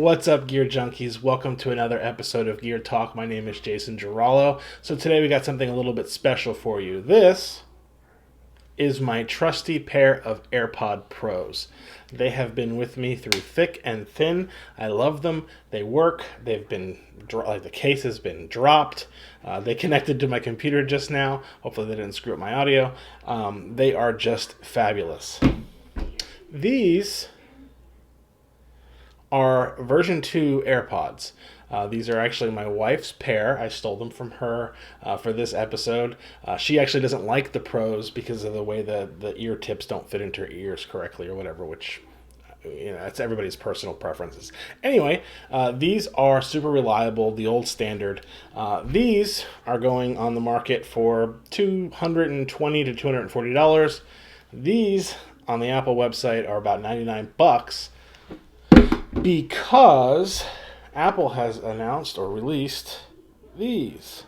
What's up, Gear Junkies? Welcome to another episode of Gear Talk. My name is Jason Girallo. So today we got something a little bit special for you. This is my trusty pair of AirPod Pros. They have been with me through thick and thin. I love them. They work. They've been, the case has been dropped. They connected to my computer just now. Hopefully they didn't screw up my audio. They are just fabulous. These are version 2 AirPods. These are actually my wife's pair. I stole them from her for this episode. She actually doesn't like the Pros because of the way the ear tips don't fit into her ears correctly or whatever, which, it's everybody's personal preferences. Anyway, these are super reliable, the old standard. These are going on the market for $220 to $240. These on the Apple website are about $99 because Apple has announced or released these.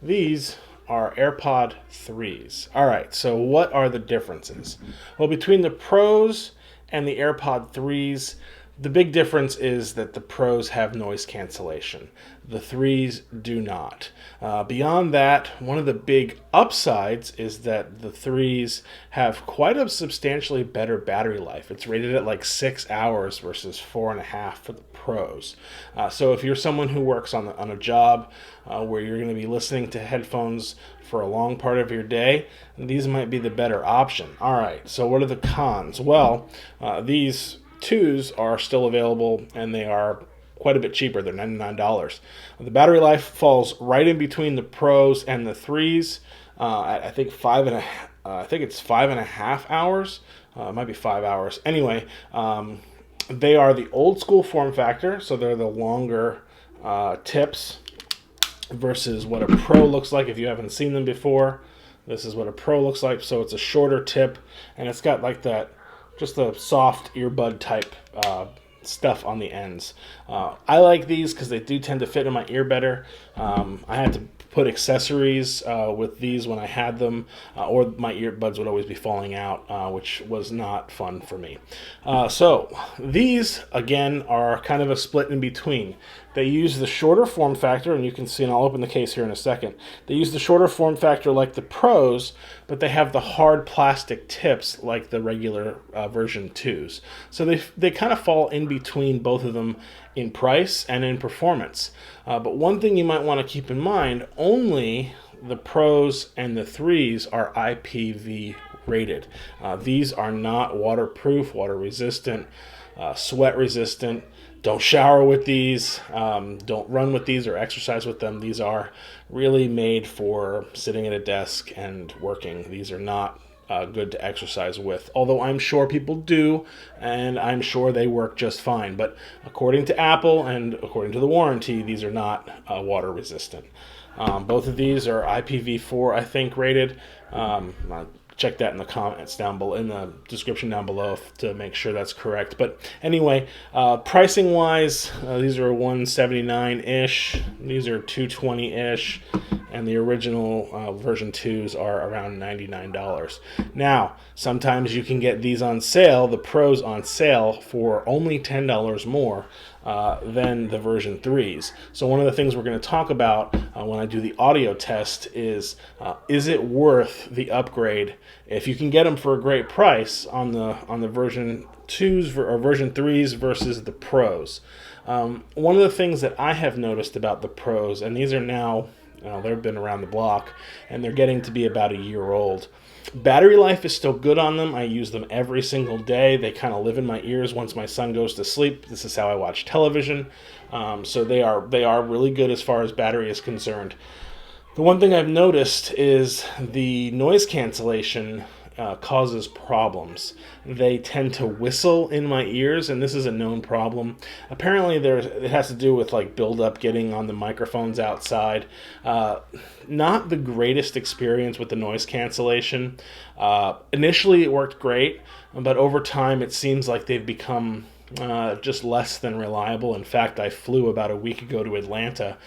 These are AirPod 3s. All right, so what are the differences? Well, between the Pros and the AirPod 3s, the big difference is that the Pros have noise cancellation. The 3s do not. Beyond that, one of the big upsides is that the 3s have quite a substantially better battery life. It's rated at like 6 hours versus 4.5 for the Pros. So if you're someone who works on a job where you're going to be listening to headphones for a long part of your day, these might be the better option. All right, so what are the cons? Well, these 2s are still available and they are quite a bit cheaper. They're $99. The battery life falls right in between the Pros and the 3s. I think it's 5.5 hours. It might be 5 hours. Anyway, they are the old school form factor, so they're the longer tips versus what a Pro looks like. If you haven't seen them before, this is what a Pro looks like. So it's a shorter tip, and it's got like that, just a soft earbud type stuff on the ends. I like these because they do tend to fit in my ear better. I had to put accessories with these when I had them, or my earbuds would always be falling out, which was not fun for me. So these, again, are kind of a split in between. They use the shorter form factor, and you can see, and I'll open the case here in a second. They use the shorter form factor like the Pros, but they have the hard plastic tips like the regular version 2s. So they kind of fall in between both of them in price and in performance. But one thing you might want to keep in mind, only the Pros and the 3s are IPv rated. These are not waterproof, water resistant, sweat resistant. Don't shower with these, don't run with these or exercise with them. These are really made for sitting at a desk and working. These are not good to exercise with, although I'm sure people do, and I'm sure they work just fine. But according to Apple and according to the warranty, these are not water resistant. Both of these are IPv4, I think, rated. Check that in the comments down below, in the description down below, to make sure that's correct. But anyway, pricing wise, these are $179-ish. These are $220-ish. And the original version 2s are around $99. Now, sometimes you can get these on sale, the Pros on sale, for only $10 more than the version 3s. So one of the things we're going to talk about when I do the audio test is it worth the upgrade if you can get them for a great price on the version 2s or version 3s versus the Pros. One of the things that I have noticed about the Pros, and these are now, they've been around the block, and they're getting to be about a year old. Battery life is still good on them. I use them every single day. They kind of live in my ears once my son goes to sleep. This is how I watch television. So they are really good as far as battery is concerned. The one thing I've noticed is the noise cancellation causes problems. They tend to whistle in my ears, and this is a known problem. Apparently it has to do with like buildup getting on the microphones outside. Not the greatest experience with the noise cancellation. Initially it worked great, but over time it seems like they've become just less than reliable. In fact, I flew about a week ago to Atlanta,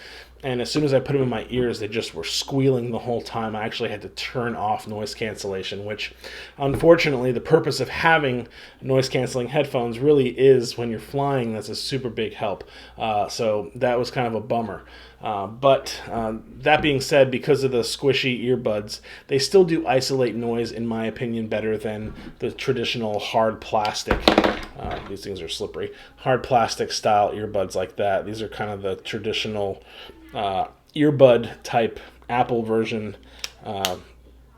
And as soon as I put them in my ears, they just were squealing the whole time. I actually had to turn off noise cancellation, which unfortunately the purpose of having noise canceling headphones really is when you're flying. That's a super big help. So that was kind of a bummer. But that being said, because of the squishy earbuds, they still do isolate noise, in my opinion, better than the traditional hard plastic. These things are slippery. Hard plastic style earbuds like that. These are kind of the traditional earbud type Apple version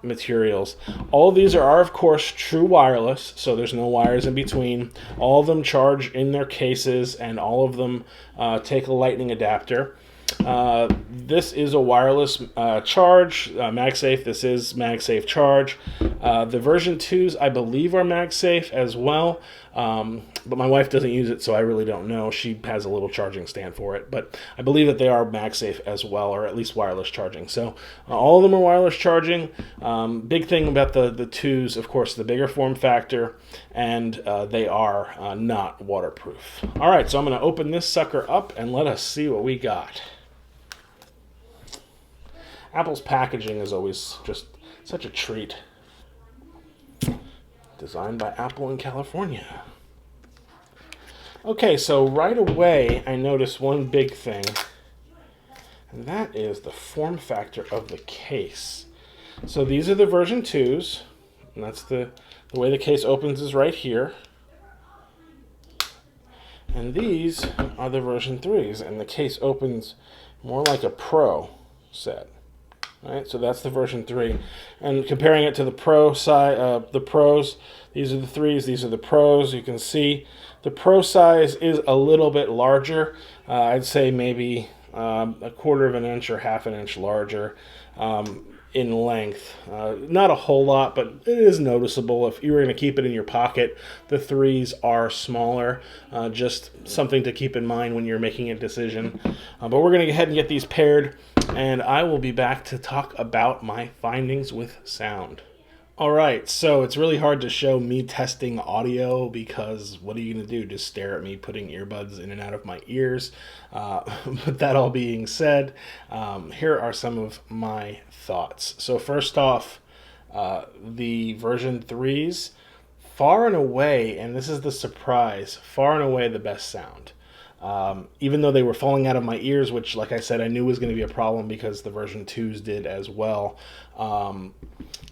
materials. All of these are of course true wireless, so there's no wires in between. All of them charge in their cases, and all of them take a lightning adapter. This is a wireless charge, MagSafe. This is MagSafe charge. The version 2s, I believe, are MagSafe as well, but my wife doesn't use it, so I really don't know. She has a little charging stand for it, but I believe that they are MagSafe as well, or at least wireless charging. So all of them are wireless charging. Big thing about the 2s, of course, the bigger form factor, and they are not waterproof. All right, so I'm going to open this sucker up and let us see what we got. Apple's packaging is always just such a treat. Designed by Apple in California. Okay, so right away I noticed one big thing, and that is the form factor of the case. So these are the version 2s, and that's the way the case opens is right here. And these are the version 3s, and the case opens more like a Pro set. Right, so that's the version 3, and comparing it to the Pro side, the Pros, these are the 3s, these are the Pros. You can see the Pro size is a little bit larger. I'd say maybe a quarter of an inch or half an inch larger in length. Not a whole lot, but it is noticeable. If you were going to keep it in your pocket, the 3s are smaller. Just something to keep in mind when you're making a decision. But we're going to go ahead and get these paired, and I will be back to talk about my findings with sound. All right, so it's really hard to show me testing audio because what are you going to do? Just stare at me putting earbuds in and out of my ears? But that all being said, here are some of my thoughts. So first off, the version 3s, far and away, and this is the surprise, far and away the best sound. Even though they were falling out of my ears, which, like I said, I knew was going to be a problem because the version 2s did as well.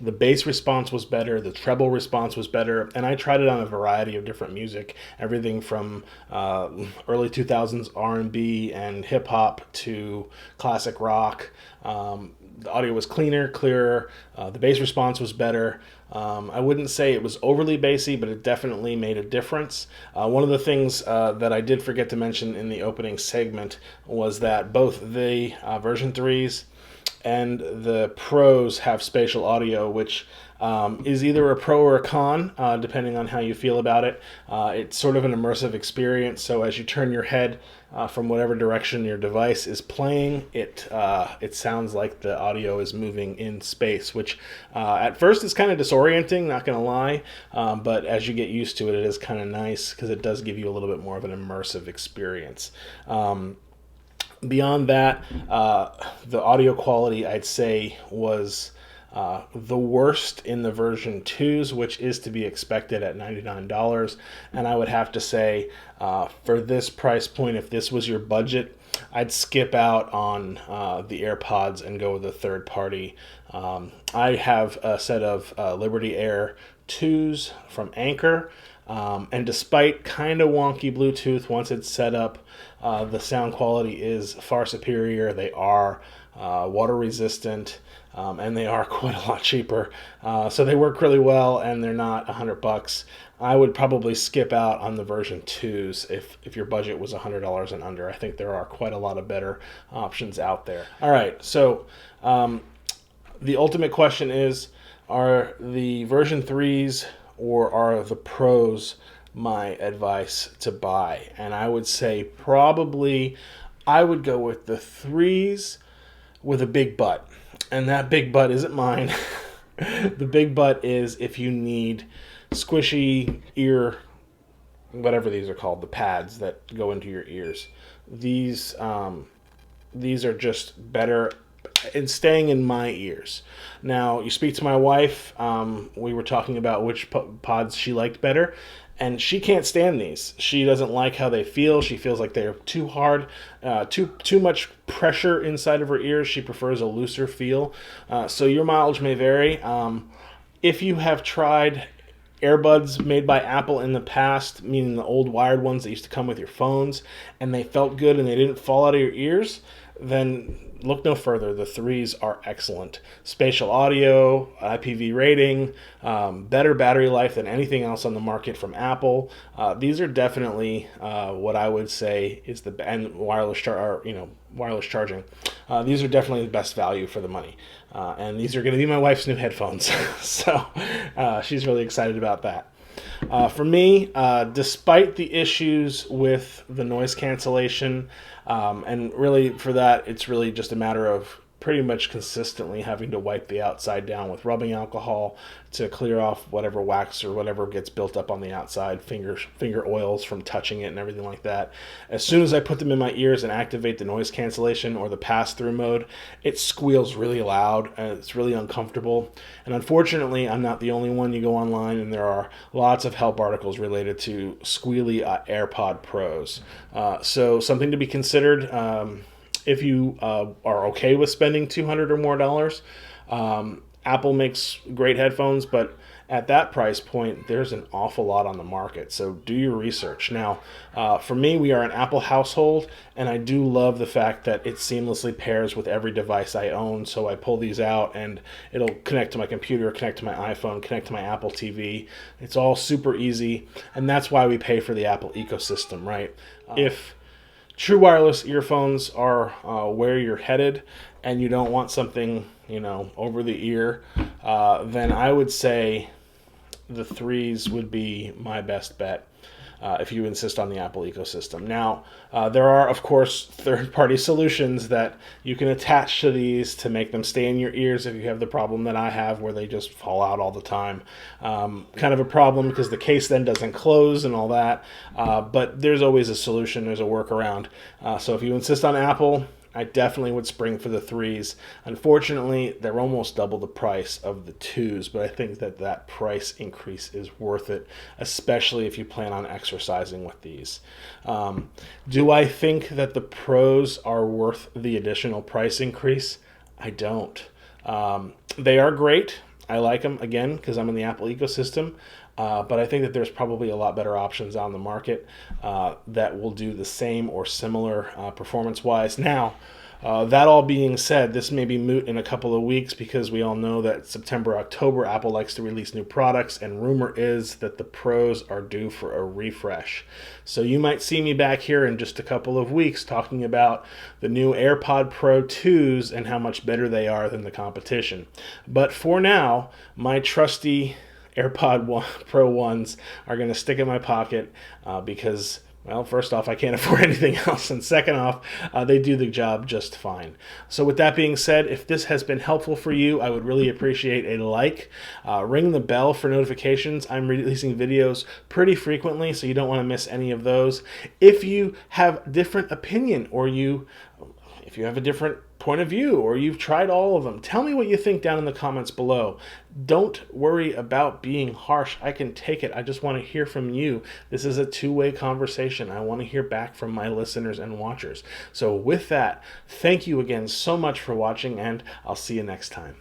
The bass response was better, the treble response was better, and I tried it on a variety of different music, everything from early 2000s R&B and hip-hop to classic rock. The audio was cleaner, clearer, the bass response was better. I wouldn't say it was overly bassy, but it definitely made a difference. One of the things that I did forget to mention in the opening segment was that both the version 3s and the Pros have spatial audio, which is either a pro or a con, depending on how you feel about it. It's sort of an immersive experience, so as you turn your head from whatever direction your device is playing, it sounds like the audio is moving in space, which at first is kind of disorienting, not going to lie, but as you get used to it, it is kind of nice because it does give you a little bit more of an immersive experience. Beyond that, the audio quality, I'd say, was the worst in the version 2s, which is to be expected at $99. And I would have to say, for this price point, if this was your budget, I'd skip out on the AirPods and go with a third party. I have a set of Liberty Air 2s from Anchor. And despite kind of wonky Bluetooth, once it's set up, the sound quality is far superior. They are water resistant, and they are quite a lot cheaper. So they work really well, and they're not $100. I would probably skip out on the version 2s if your budget was $100 and under. I think there are quite a lot of better options out there. All right, so the ultimate question is, are the version 3s or are the Pros my advice to buy? And I would say probably I would go with the 3s with a big but. And that big but isn't mine. The big but is if you need squishy ear, whatever these are called, the pads that go into your ears. These these are just better in staying in my ears. Now, you speak to my wife, we were talking about which pods she liked better, and she can't stand these. She doesn't like how they feel. She feels like they're too hard, too much pressure inside of her ears. She prefers a looser feel. So your mileage may vary. If you have tried earbuds made by Apple in the past, meaning the old wired ones that used to come with your phones, and they felt good and they didn't fall out of your ears, then look no further. The threes are excellent. Spatial audio, IPV rating, better battery life than anything else on the market from Apple. These are definitely what I would say is and wireless charging. These are definitely the best value for the money. And these are going to be my wife's new headphones. So she's really excited about that. For me, despite the issues with the noise cancellation, and really for that, it's really just a matter of pretty much consistently having to wipe the outside down with rubbing alcohol to clear off whatever wax or whatever gets built up on the outside, finger oils from touching it and everything like that. As soon as I put them in my ears and activate the noise cancellation or the pass-through mode, it squeals really loud and it's really uncomfortable. And unfortunately, I'm not the only one. You go online and there are lots of help articles related to squealy AirPod Pros. So something to be considered. If you are okay with spending $200 or more, Apple makes great headphones, but at that price point, there's an awful lot on the market. So do your research. Now, for me, we are an Apple household, and I do love the fact that it seamlessly pairs with every device I own. So I pull these out, and it'll connect to my computer, connect to my iPhone, connect to my Apple TV. It's all super easy, and that's why we pay for the Apple ecosystem, right? If true wireless earphones are where you're headed and you don't want something, over the ear, then I would say the threes would be my best bet if you insist on the Apple ecosystem. Now, there are, of course, third-party solutions that you can attach to these to make them stay in your ears if you have the problem that I have where they just fall out all the time. Kind of a problem because the case then doesn't close and all that, but there's always a solution, there's a workaround. So if you insist on Apple, I definitely would spring for the threes. Unfortunately, they're almost double the price of the twos, but I think that price increase is worth it, especially if you plan on exercising with these. Do I think that the pros are worth the additional price increase? I don't. They are great. I like them, again, because I'm in the Apple ecosystem. But I think that there's probably a lot better options on the market that will do the same or similar performance-wise. Now, that all being said, this may be moot in a couple of weeks because we all know that September, October, Apple likes to release new products, and rumor is that the pros are due for a refresh. So you might see me back here in just a couple of weeks talking about the new AirPod Pro 2s and how much better they are than the competition. But for now, my trusty AirPod Pro 1s are going to stick in my pocket because, well, first off, I can't afford anything else, and second off, they do the job just fine. So with that being said, if this has been helpful for you, I would really appreciate a like. Ring the bell for notifications. I'm releasing videos pretty frequently, so you don't want to miss any of those. If you have different opinion or if you have a different point of view or you've tried all of them, tell me what you think down in the comments below. Don't worry about being harsh. I can take it. I just want to hear from you. This is a two-way conversation. I want to hear back from my listeners and watchers. So with that, thank you again so much for watching, and I'll see you next time.